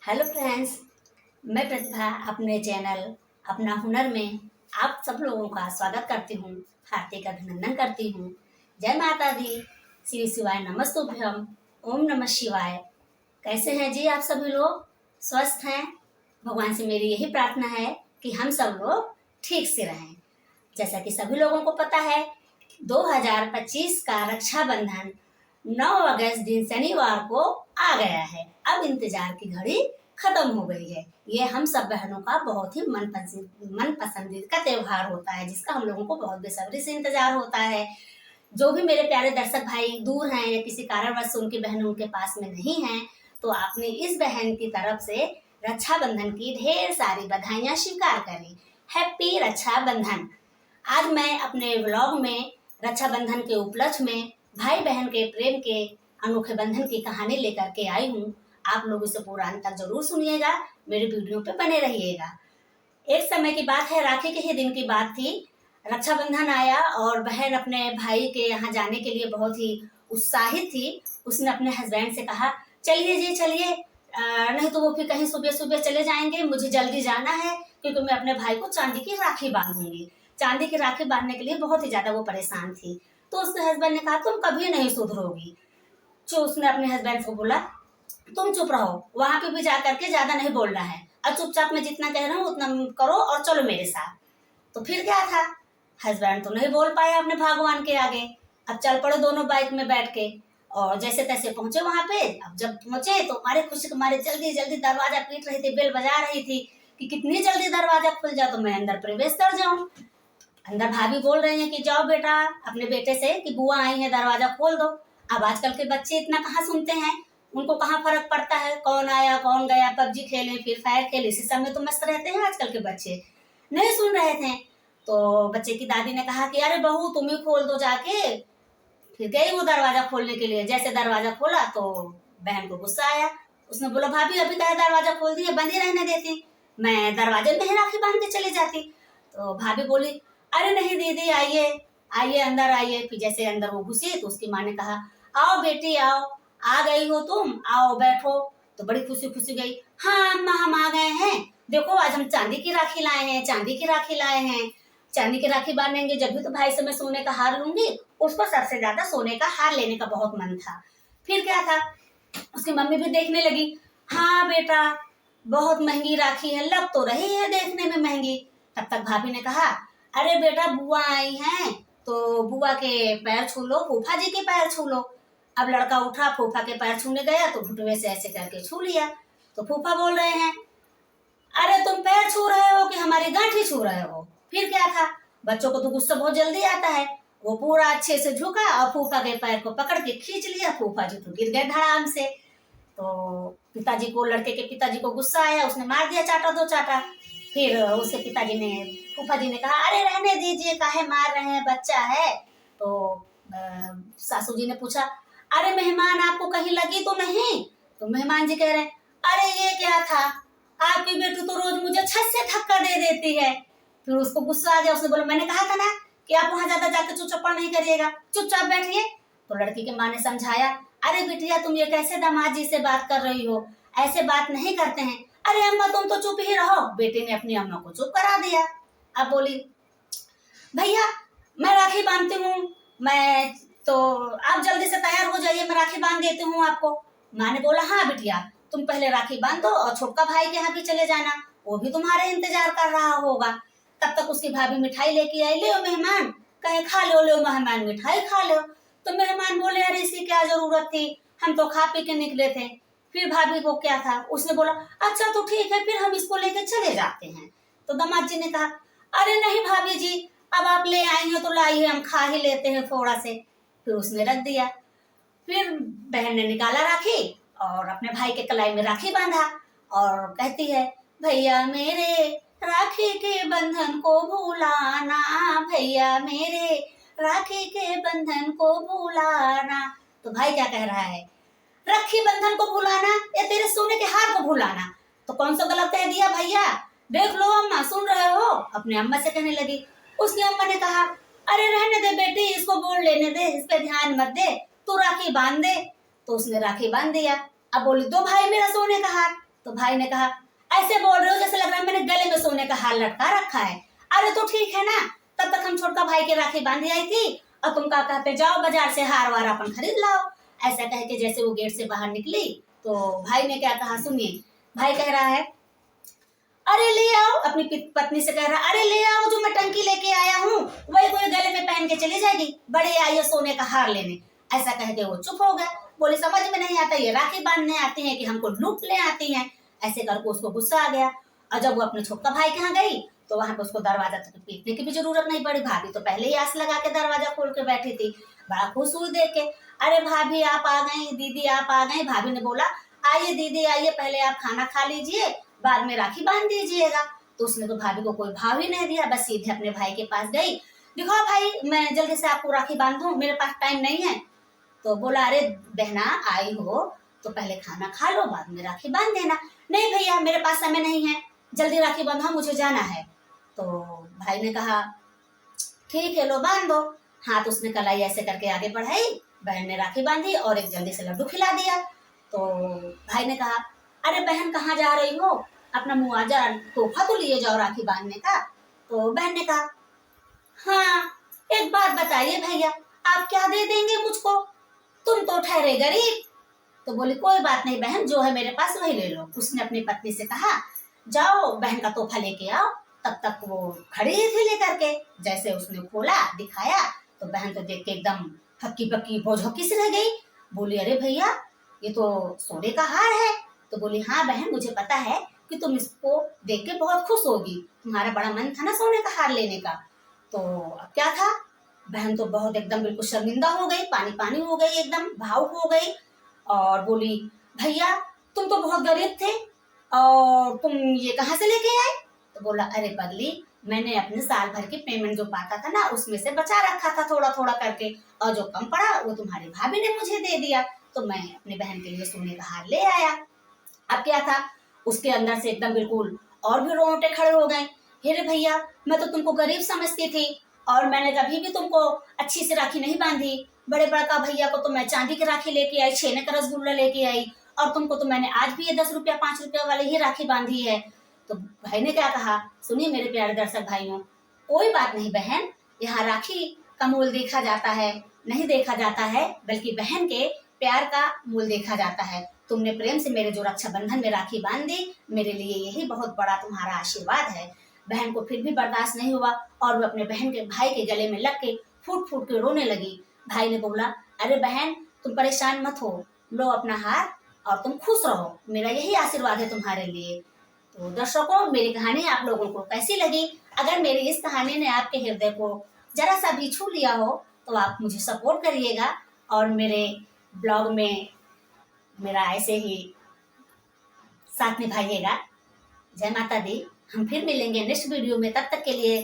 Hello friends, मैं प्रतिभा अपने channel अपना हुनर में आप सब लोगों का स्वागत करती हूँ, हार्दिक अभिनंदन करती हूँ। जय माता दी, श्री शिवाय नमस्तुभ्यम, ओम नमः शिवाय। कैसे हैं जी आप सभी लोग? स्वस्थ हैं? भगवान से मेरी यही प्रार्थना है कि हम सब लोग ठीक से रहें। जैसा कि सभी लोगों को पता है, 2025 का रक्षाबंधन 9 अगस्त दिन शनिवार को आ गया है। अब इंतजार की घड़ी खत्म हो गई है। ये हम सब बहनों का बहुत ही मन पसंदीदा त्योहार होता है, जिसका हम लोगों को बहुत बेसब्री से इंतजार होता है। जो भी मेरे प्यारे दर्शक भाई दूर हैं या किसी कारणवश उनकी बहन उनके पास में नहीं है, तो आपने इस बहन की तरफ से रक्षाबंधन की ढेर सारी बधाइयां स्वीकार करें। हैप्पी रक्षाबंधन। आज मैं अपने व्लॉग में रक्षाबंधन के उपलक्ष्य में भाई बहन के प्रेम के अनोखे बंधन की कहानी लेकर के आई हूँ। आप लोग इसे पूरा अंत तक जरूर सुनिएगा, मेरे वीडियो पे बने रहिएगा। एक समय की बात है, राखी के ही दिन की बात थी। रक्षाबंधन आया और बहन अपने भाई के यहाँ जाने के लिए बहुत ही उत्साहित थी। उसने अपने हस्बैंड से कहा, चलिए जी चलिए, नहीं तो वो फिर कहीं सुबह सुबह चले जाएंगे, मुझे जल्दी जाना है क्योंकि मैं अपने भाई को चांदी की राखी बांधूंगी। चांदी की राखी बांधने के लिए बहुत ही ज्यादा वो परेशान थी। तो उसके हस्बैंड ने कहा, तुम कभी नहीं सुधरोगी। जो उसने अपने हस्बैंड को बोला, तुम चुप रहो, वहां पे भी जा करके ज्यादा नहीं बोलना है, अब चुपचाप मैं जितना कह रहा हूँ उतना करो और चलो मेरे साथ। तो फिर क्या था, हस्बैंड तो नहीं बोल पाया अपने भगवान के आगे। अब चल पड़े दोनों बाइक में बैठ के और जैसे तैसे पहुंचे वहां पे। अब जब पहुंचे तो हमारे खुशी के मारे जल्दी जल्दी दरवाजा पीट रही थी, बेल बजा रही थी कि कितनी जल्दी दरवाजा खुल जाए तो मैं अंदर प्रवेश कर जाऊं। अंदर भाभी बोल रही हैं कि जाओ बेटा अपने बेटे से कि बुआ आई है, दरवाजा खोल दो। अब आजकल के बच्चे इतना कहाँ सुनते हैं, उनको कहाँ फर्क पड़ता है कौन आया कौन गया। पबजी खेलें, फ्री फायर खेलें, इसी सब में तो मस्त रहते हैं आजकल के बच्चे। नहीं सुन रहे थे तो बच्चे की दादी ने कहा कि अरे बहू तुम ही खोल दो जाके। फिर गई वो दरवाजा खोलने के लिए। जैसे दरवाजा खोला तो बहन को गुस्सा आया। उसने बोला, भाभी अभी कहा दरवाजा खोल दिया, बंद ही रहने देती, मैं दरवाजे में ही राखी बांध के चली जाती। तो भाभी बोली, अरे नहीं दीदी, आइए आइए अंदर आइए। फिर जैसे अंदर वो घुसी तो उसकी माँ ने कहा, आओ बेटी आओ, आ गई हो तुम, आओ बैठो। तो बड़ी खुशी खुशी गई, हाँ अम्मा हम आ गए हैं, देखो आज हम चांदी की राखी लाए हैं, चांदी की राखी लाए हैं। चांदी की राखी बांधेंगे जब भी तो भाई से मैं सोने का हार लूंगी। उसको सबसे ज्यादा सोने का हार लेने का बहुत मन था। फिर क्या था, उसकी मम्मी भी देखने लगी, हाँ बेटा बहुत महंगी राखी है, लग तो रही है देखने में महंगी। तब तक भाभी ने कहा, अरे बेटा बुआ आई हैं तो बुआ के पैर छू लो, फूफा जी के पैर छू लो। अब लड़का उठा, फूफा के पैर छूने गया तो घुटने से ऐसे करके छू लिया। तो फूफा बोल रहे हैं, अरे तुम पैर छू रहे हो कि हमारी गांठी छू रहे हो। फिर क्या था, बच्चों को तो गुस्सा बहुत जल्दी आता है। वो पूरा अच्छे से झुका और फूफा के पैर को पकड़ के खींच लिया। फूफा जी तो गिर गए धड़ाम से। तो पिताजी को, लड़के के पिताजी को गुस्सा आया, उसने मार दिया चाटा दो चाटा। फिर उसके पिताजी ने, फूफा जी ने कहा, अरे रहने दीजिए, काहे मार रहे हैं, बच्चा है। तो सासू जी ने पूछा, अरे मेहमान आपको कहीं लगी तो नहीं। तो मेहमान जी कह रहे हैं, अरे ये क्या था, आपकी बेटी तो रोज मुझे छत से धक्का दे देती है। फिर उसको गुस्सा आ गया, उसने बोला, मैंने कहा था ना कि आप वहां ज्यादा जाकर चुपचाप नहीं करिएगा, चुपचाप बैठिए। तो लड़की के माँ ने समझाया, अरे बिटिया तुम ये कैसे दामाद जी से बात कर रही हो, ऐसे बात नहीं करते हैं। अरे अम्मा तुम तो चुप ही रहो। बेटे ने अपनी अम्मा को चुप करा दिया। अब बोली, भैया मैं राखी बांधती हूँ, मैं तो आप जल्दी से तैयार हो जाइए, मैं राखी बांध देती हूँ आपको। माँ ने बोला, हाँ बिटिया तुम पहले राखी बांध दो और छोटका भाई के यहाँ भी चले जाना, वो भी तुम्हारे इंतजार कर रहा होगा। तब तक उसकी भाभी मिठाई लेके आई, ले मेहमान, कहे खा लो, ले मेहमान मिठाई खा लो। तो मेहमान बोले, अरे इसकी क्या जरूरत थी, हम तो खा पी के निकले थे। फिर भाभी को क्या था, उसने बोला, अच्छा तो ठीक है फिर हम इसको लेके चले जाते हैं। तो दामाद जी ने कहा, अरे नहीं भाभी जी, अब आप ले आई हो तो लाइए, हम खा ही लेते हैं थोड़ा से। फिर उसने रख दिया। फिर बहन ने निकाला राखी और अपने भाई के कलाई में राखी बांधा और कहती है, भैया मेरे राखी के बंधन को भूलाना, भैया मेरे राखी के बंधन को भूलाना। तो भाई क्या कह रहा है, राखी बंधन को भूलाना या तेरे सोने के हार को भूलाना। तो कौन सा गलत कह दिया भैया, देख लो अम्मा, सुन रहे हो। अपने अम्मा से कहने लगी। उसकी अम्मा ने कहा, अरे रहने दे बेटी, इसको बोल लेने दे, इस पे ध्यान मत दे, तू राखी बांध दे। तो उसने राखी बांध दिया। अब बोली, दो भाई मेरा सोने का हार। तो भाई ने कहा ऐसे बोल रहे हो जैसे लग रहा है मैंने गले में सोने का हार लटका रखा है। अरे तो ठीक है ना, तब तक हम छोटका भाई के राखी बांधी आई थी और तुम क्या कहते जाओ बाजार से हार वार अपन खरीद लाओ। ऐसा कह के जैसे वो गेट से बाहर निकली तो भाई ने क्या कहा सुनिए, भाई कह रहा है अरे ले आओ, अपनी पत्नी से कह रहा अरे ले आओ जो मैं टंकी लेके आया हूँ वही कोई गले में पहन के चली जाएगी, बड़े आई है सोने का हार लेने। ऐसा कह के वो चुप हो गया, बोले समझ में नहीं आता ये राखी बांधने आती है कि हमको लूट ले आती हैं। ऐसे करके उसको गुस्सा आ गया और जब वो अपने छोटका भाई के यहाँ गई तो वहां पे उसको दरवाजा तक पीटने की भी जरूरत नहीं पड़ी। भाभी तो पहले ही आस लगा के दरवाजा खोल के बैठी थी, बड़ा खुश हुई देख के। अरे भाभी आप आ गई, दीदी आप आ गई। भाभी ने बोला आइए दीदी आइए, पहले आप खाना खा लीजिए बाद में राखी बांध दीजिएगा। तो उसने तो भाभी को कोई भाव ही नहीं दिया, बस सीधे अपने भाई के पास गई, दिखाओ भाई मैं जल्दी से आपको राखी बांध दूं, मेरे पास टाइम नहीं है। तो बोला अरे बहना आई हो तो पहले खाना खा लो बाद में राखी बांध देना। नहीं भैया मेरे पास समय नहीं है, जल्दी राखी बांधो मुझे जाना है। तो भाई ने कहा ठीक है लो बांध दो। हाथ उसने कलाई ऐसे करके आगे बढ़ाई, बहन ने राखी बांधी और एक जल्दी से लड्डू खिला दिया। तो भाई ने कहा अरे बहन कहाँ जा रही हो, अपना मुआवजा तोहफा तो लिए जाओ राखी बांधने का। तो बहन ने कहा हाँ एक बात बताइए भैया आप क्या दे देंगे मुझको, तुम तो ठहरे गरीब। तो बोली कोई बात नहीं बहन जो है मेरे पास वही ले लो। उसने अपनी पत्नी से कहा जाओ बहन का तोहफा लेके आओ। तब तक वो खड़ी थी लेकर के, जैसे उसने खोला दिखाया तो बहन तो देख के एकदम हक्की बक्की भौझक्की से रह गई। बोली अरे भैया ये तो सोने का हार है। तो बोली हाँ बहन मुझे पता है कि तुम इसको देख के बहुत खुश होगी, तुम्हारा बड़ा मन था ना सोने का हार लेने का। तो अब क्या था, बहन तो बहुत एकदम बिल्कुल शर्मिंदा हो गई, पानी पानी हो गई, एकदम भावुक हो गई और बोली भैया तुम तो बहुत गरीब थे और तुम ये कहाँ से लेके आए। तो बोला अरे पगली मैंने अपने साल भर की पेमेंट जो पाता था ना उसमें से बचा रखा था थोड़ा थोड़ा करके, और जो कम पड़ा वो तुम्हारी भाभी ने मुझे दे दिया, तो मैं अपनी बहन के लिए सोने का हार ले आया। अब क्या था, उसके अंदर से एकदम बिल्कुल और भी रोंगटे खड़े हो गए। हे भैया मैं तो तुमको गरीब समझती थी और मैंने कभी भी तुमको अच्छी से राखी नहीं बांधी, बड़े बड़का भैया को तो मैं चांदी की राखी लेके आई, छेने का रसगुल्ला लेके आई, और तुमको तो मैंने आज भी ये 10 रुपया 5 रुपया वाले ही राखी बांधी है। तो भाई ने क्या कहा सुनिए मेरे प्यारे दर्शक भाइयों, कोई बात नहीं बहन, यहाँ राखी का मूल देखा जाता है नहीं देखा जाता है, बल्कि बहन के प्यार का मूल देखा जाता है। तुमने प्रेम से मेरे जो रक्षाबंधन में राखी बांध दी, मेरे लिए यही बहुत बड़ा तुम्हारा आशीर्वाद है। बहन को फिर भी बर्दाश्त नहीं हुआ और वो अपने बहन के भाई के गले में लग के फूट फूट के रोने लगी। भाई ने बोला अरे बहन तुम परेशान मत हो, लो अपना हार और तुम खुश रहो, मेरा यही आशीर्वाद है तुम्हारे लिए। तो दर्शकों मेरी कहानी आप लोगों को कैसी लगी, अगर मेरी इस कहानी ने आपके हृदय को जरा सा भी छू लिया हो तो आप मुझे सपोर्ट करिएगा और मेरे ब्लॉग में मेरा ऐसे ही साथ निभाइएगा। जय माता दी, हम फिर मिलेंगे नेक्स्ट वीडियो में, तब तक के लिए